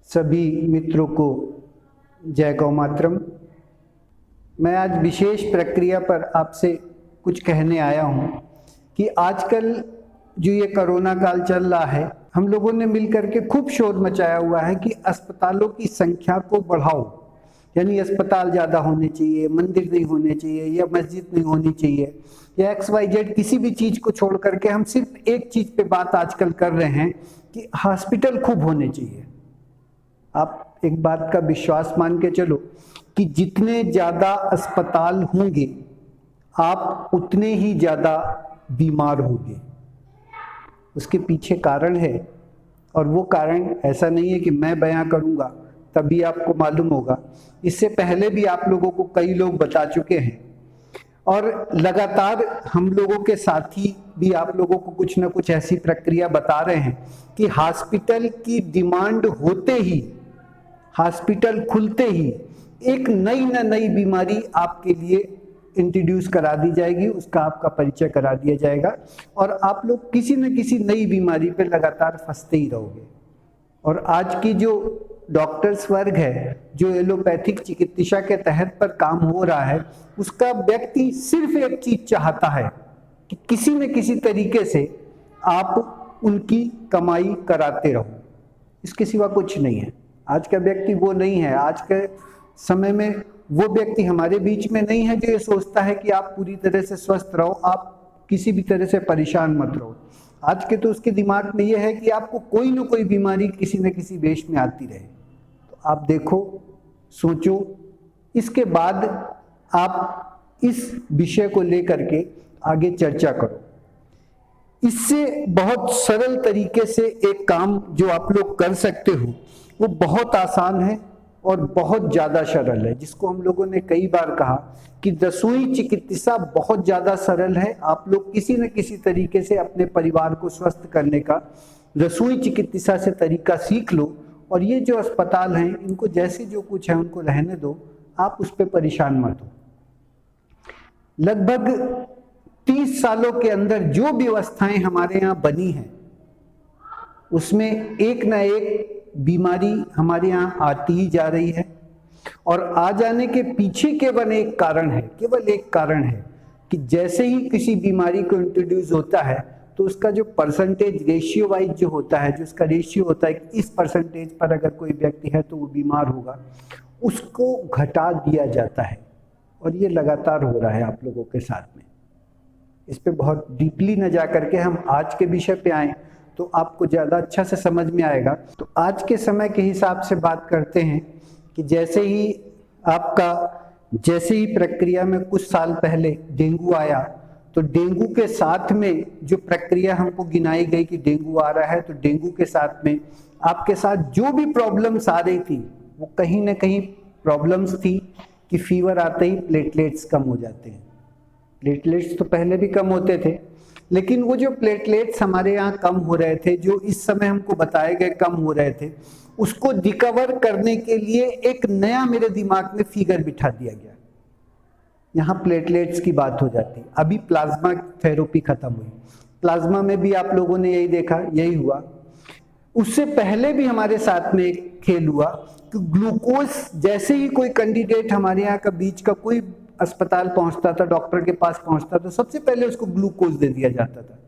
सभी मित्रों को जय गौ मातरम। मैं आज विशेष प्रक्रिया पर आपसे कुछ कहने आया हूँ कि आजकल जो ये कोरोना काल चल रहा है, हम लोगों ने मिलकर के खूब शोर मचाया हुआ है कि अस्पतालों की संख्या को बढ़ाओ, यानी अस्पताल ज़्यादा होने चाहिए, मंदिर नहीं होने चाहिए या मस्जिद नहीं होनी चाहिए या XYZ किसी भी चीज़ को छोड़ करके हम सिर्फ एक चीज़ पे बात आजकल कर रहे हैं कि हॉस्पिटल खूब होने चाहिए। आप एक बात का विश्वास मान के चलो कि जितने ज़्यादा अस्पताल होंगे आप उतने ही ज़्यादा बीमार होंगे। उसके पीछे कारण है, और वो कारण ऐसा नहीं है कि मैं बयां करूंगा तभी आपको मालूम होगा। इससे पहले भी आप लोगों को कई लोग बता चुके हैं और लगातार हम लोगों के साथी भी आप लोगों को कुछ ना कुछ ऐसी प्रक्रिया बता रहे हैं कि हॉस्पिटल की डिमांड होते ही, हॉस्पिटल खुलते ही एक नई बीमारी आपके लिए इंट्रोड्यूस करा दी जाएगी, उसका आपका परिचय करा दिया जाएगा और आप लोग किसी न किसी नई बीमारी पे लगातार फंसते ही रहोगे। और आज की जो डॉक्टर्स वर्ग है, जो एलोपैथिक चिकित्सा के तहत पर काम हो रहा है, उसका व्यक्ति सिर्फ एक चीज चाहता है कि किसी न किसी तरीके से आप उनकी कमाई कराते रहो, इसके सिवा कुछ नहीं है। आज का व्यक्ति वो नहीं है। आज के समय में वो व्यक्ति हमारे बीच में नहीं है जो ये सोचता है कि आप पूरी तरह से स्वस्थ रहो, आप किसी भी तरह से परेशान मत रहो। आज के तो उसके दिमाग में ये है कि आपको कोई ना कोई बीमारी किसी न किसी वेश में आती रहे। तो आप देखो, सोचो, इसके बाद आप इस विषय को लेकर के आगे चर्चा करो। इससे बहुत सरल तरीके से एक काम जो आप लोग कर सकते हो वो बहुत आसान है और बहुत ज़्यादा सरल है, जिसको हम लोगों ने कई बार कहा कि रसोई चिकित्सा बहुत ज़्यादा सरल है। आप लोग किसी न किसी तरीके से अपने परिवार को स्वस्थ करने का रसोई चिकित्सा से तरीका सीख लो और ये जो अस्पताल हैं इनको जैसे जो कुछ है उनको रहने दो, आप उस पर परेशान मत हो। लगभग 30 सालों के अंदर जो व्यवस्थाएं हमारे यहाँ बनी हैं उसमें एक न एक बीमारी हमारे यहाँ आती ही जा रही है और आ जाने के पीछे केवल एक कारण है कि जैसे ही किसी बीमारी को इंट्रोड्यूस होता है तो उसका जो परसेंटेज रेशियो वाइज जो होता है, जो उसका रेशियो होता है कि इस परसेंटेज पर अगर कोई व्यक्ति है तो वो बीमार होगा, उसको घटा दिया जाता है। और ये लगातार हो रहा है आप लोगों के साथ में। इस पे बहुत डीपली न जा करके हम आज के विषय पे आए तो आपको ज़्यादा अच्छा से समझ में आएगा। तो आज के समय के हिसाब से बात करते हैं कि जैसे ही प्रक्रिया में कुछ साल पहले डेंगू आया तो डेंगू के साथ में जो प्रक्रिया हमको गिनाई गई कि डेंगू आ रहा है, तो डेंगू के साथ में आपके साथ जो भी प्रॉब्लम्स आ रही थी वो कहीं ना कहीं प्रॉब्लम्स थी कि फीवर आते ही प्लेटलेट्स कम हो जाते हैं। प्लेटलेट्स तो पहले भी कम होते थे, लेकिन वो जो प्लेटलेट्स हमारे यहाँ कम हो रहे थे, जो इस समय हमको बताए गए कम हो रहे थे, उसको रिकवर करने के लिए एक नया मेरे दिमाग में फिगर बिठा दिया गया। यहाँ प्लेटलेट्स की बात हो जाती। अभी प्लाज्मा थेरेपी खत्म हुई, प्लाज्मा में भी आप लोगों ने यही देखा, यही हुआ। उससे पहले भी हमारे साथ में एक खेल हुआ कि ग्लूकोज, जैसे ही कोई कैंडिडेट हमारे यहाँ का बीच का कोई अस्पताल पहुंचता था, डॉक्टर के पास पहुंचता था, सबसे पहले उसको ग्लूकोज दे दिया जाता था।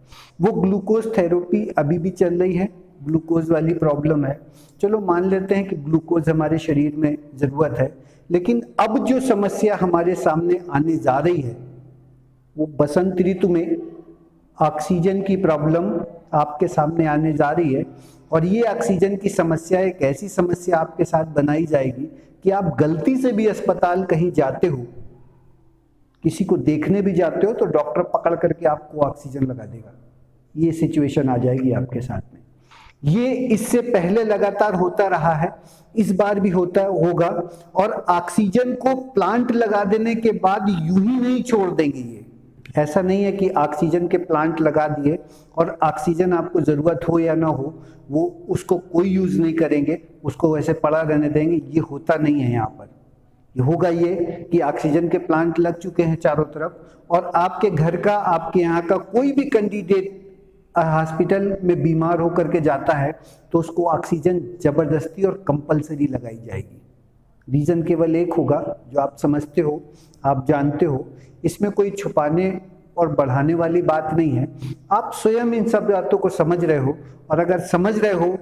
वो ग्लूकोज थेरेपी अभी भी चल रही है। ग्लूकोज वाली प्रॉब्लम है, चलो मान लेते हैं कि ग्लूकोज हमारे शरीर में ज़रूरत है, लेकिन अब जो समस्या हमारे सामने आने जा रही है वो बसंत ऋतु में ऑक्सीजन की प्रॉब्लम आपके सामने आने जा रही है। और ये ऑक्सीजन की समस्या एक ऐसी समस्या आपके साथ बनाई जाएगी कि आप गलती से भी अस्पताल कहीं जाते हो, किसी को देखने भी जाते हो, तो डॉक्टर पकड़ करके आपको ऑक्सीजन लगा देगा। ये सिचुएशन आ जाएगी आपके साथ में। ये इससे पहले लगातार होता रहा है, इस बार भी होगा। और ऑक्सीजन को प्लांट लगा देने के बाद यूं ही नहीं छोड़ देंगे। ये ऐसा नहीं है कि ऑक्सीजन के प्लांट लगा दिए और ऑक्सीजन आपको ज़रूरत हो या ना हो वो उसको कोई यूज़ नहीं करेंगे, उसको वैसे पड़ा रहने देंगे। ये होता नहीं है यहाँ पर। ये होगा ये कि ऑक्सीजन के प्लांट लग चुके हैं चारों तरफ और आपके घर का, आपके यहाँ का कोई भी कैंडिडेट हॉस्पिटल में बीमार होकर के जाता है तो उसको ऑक्सीजन जबरदस्ती और कंपलसरी लगाई जाएगी। रीज़न केवल एक होगा जो आप समझते हो, आप जानते हो, इसमें कोई छुपाने और बढ़ाने वाली बात नहीं है। आप स्वयं इन सब बातों को समझ रहे हो, और अगर समझ रहे हो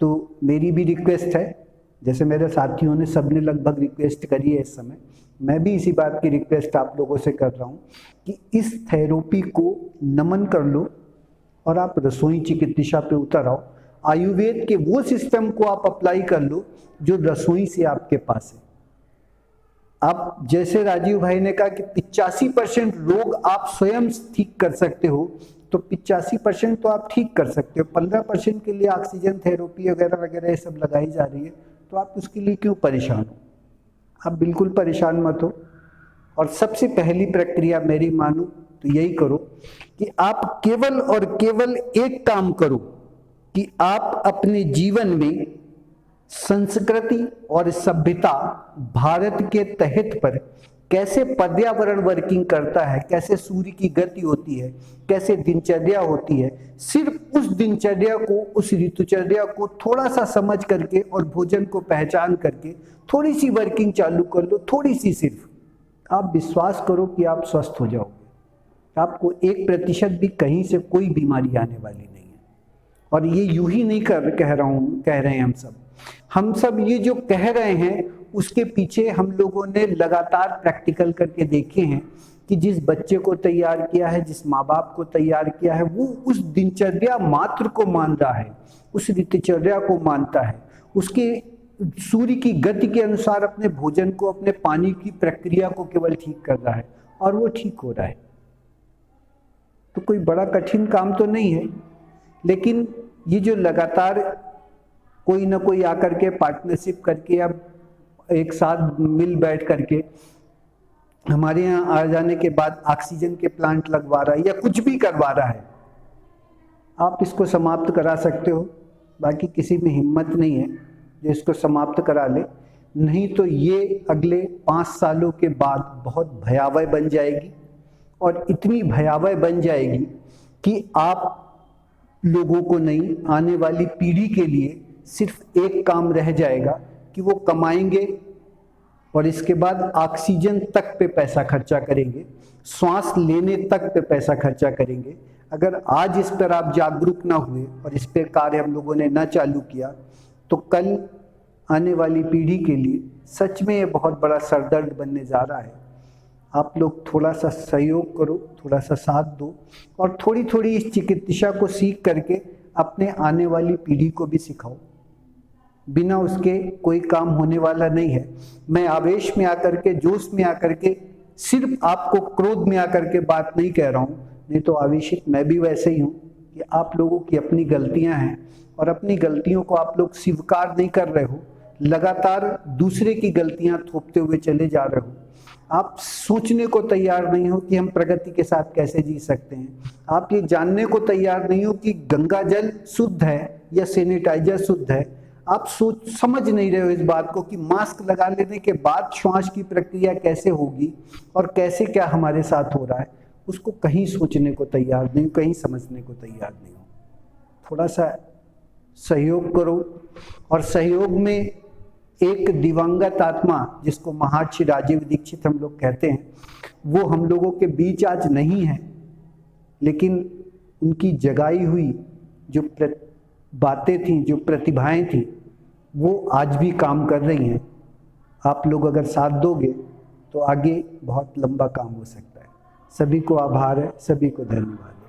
तो मेरी भी रिक्वेस्ट है, जैसे मेरे साथियों ने सबने लगभग रिक्वेस्ट करी है इस समय, मैं भी इसी बात की रिक्वेस्ट आप लोगों से कर रहा हूँ कि इस थेरेपी को नमन कर लो और आप रसोई चिकित्सा पे उतर आओ। आयुर्वेद के वो सिस्टम को आप अप्लाई कर लो जो रसोई से आपके पास है। आप जैसे राजीव भाई ने कहा कि 85% रोग आप स्वयं ठीक कर सकते हो, तो 85% तो आप ठीक कर सकते हो। 15% के लिए ऑक्सीजन थेरेपी वगैरह वगैरह ये सब लगाई जा रही है, तो आप उसके लिए क्यों परेशान हो? आप बिल्कुल परेशान मत हो। और सबसे पहली प्रक्रिया मेरी मानो तो यही करो कि आप केवल और केवल एक काम करो कि आप अपने जीवन में संस्कृति और सभ्यता भारत के तहत पर कैसे पर्यावरण वर्किंग करता है, कैसे सूर्य की गति होती है, कैसे दिनचर्या होती है, सिर्फ उस दिनचर्या को, उस ऋतुचर्या को थोड़ा सा समझ करके और भोजन को पहचान करके थोड़ी सी वर्किंग चालू कर लो, थोड़ी सी सिर्फ। आप विश्वास करो कि आप स्वस्थ हो जाओगे। आपको 1% भी कहीं से कोई बीमारी आने वाली नहीं है। और ये यूं ही नहीं कह रहे हैं हम सब ये जो कह रहे हैं उसके पीछे हम लोगों ने लगातार प्रैक्टिकल करके देखे हैं कि जिस बच्चे को तैयार किया है, जिस माँ बाप को तैयार किया है, वो उस दिनचर्या मात्र को मान रहा है, उस ऋतुचर्या को मानता है, उसके सूर्य की गति के अनुसार अपने भोजन को, अपने पानी की प्रक्रिया को केवल ठीक कर रहा है और वो ठीक हो रहा है। तो कोई बड़ा कठिन काम तो नहीं है। लेकिन ये जो लगातार कोई ना कोई आकर के पार्टनरशिप करके अब एक साथ मिल बैठ करके हमारे यहाँ आ जाने के बाद ऑक्सीजन के प्लांट लगवा रहा है या कुछ भी करवा रहा है, आप इसको समाप्त करा सकते हो। बाकी किसी में हिम्मत नहीं है जो इसको समाप्त करा ले, नहीं तो ये अगले 5 सालों के बाद बहुत भयावह बन जाएगी। और इतनी भयावह बन जाएगी कि आप लोगों को नहीं, आने वाली पीढ़ी के लिए सिर्फ एक काम रह जाएगा कि वो कमाएंगे और इसके बाद ऑक्सीजन तक पे पैसा खर्चा करेंगे, श्वास लेने तक पे पैसा खर्चा करेंगे। अगर आज इस पर आप जागरूक ना हुए और इस पर कार्य हम लोगों ने ना चालू किया तो कल आने वाली पीढ़ी के लिए सच में ये बहुत बड़ा सरदर्द बनने जा रहा है। आप लोग थोड़ा सा सहयोग करो, थोड़ा सा साथ दो और थोड़ी थोड़ी इस चिकित्सा को सीख करके अपने आने वाली पीढ़ी को भी सिखाओ। बिना उसके कोई काम होने वाला नहीं है। मैं आवेश में आकर के, जोश में आकर के, सिर्फ आपको क्रोध में आकर के बात नहीं कह रहा हूँ, नहीं तो आवेशित मैं भी वैसे ही हूँ कि आप लोगों की अपनी गलतियाँ हैं और अपनी गलतियों को आप लोग स्वीकार नहीं कर रहे हो, लगातार दूसरे की गलतियाँ थोपते हुए चले जा रहे हो। आप सोचने को तैयार नहीं हो कि हम प्रगति के साथ कैसे जी सकते हैं। आप ये जानने को तैयार नहीं हो कि गंगा जल शुद्ध है या सैनिटाइजर शुद्ध है। आप समझ नहीं रहे हो इस बात को कि मास्क लगा लेने के बाद श्वास की प्रक्रिया कैसे होगी और कैसे क्या हमारे साथ हो रहा है, उसको कहीं सोचने को तैयार नहीं, कहीं समझने को तैयार नहीं हो। थोड़ा सा सहयोग करो। और सहयोग में एक दिवंगत आत्मा जिसको महर्षि राजीव दीक्षित हम लोग कहते हैं, वो हम लोगों के बीच आज नहीं है, लेकिन उनकी जगाई हुई जो बातें थी, जो प्रतिभाएं थी, वो आज भी काम कर रही हैं। आप लोग अगर साथ दोगे तो आगे बहुत लंबा काम हो सकता है। सभी को आभार है, सभी को धन्यवाद।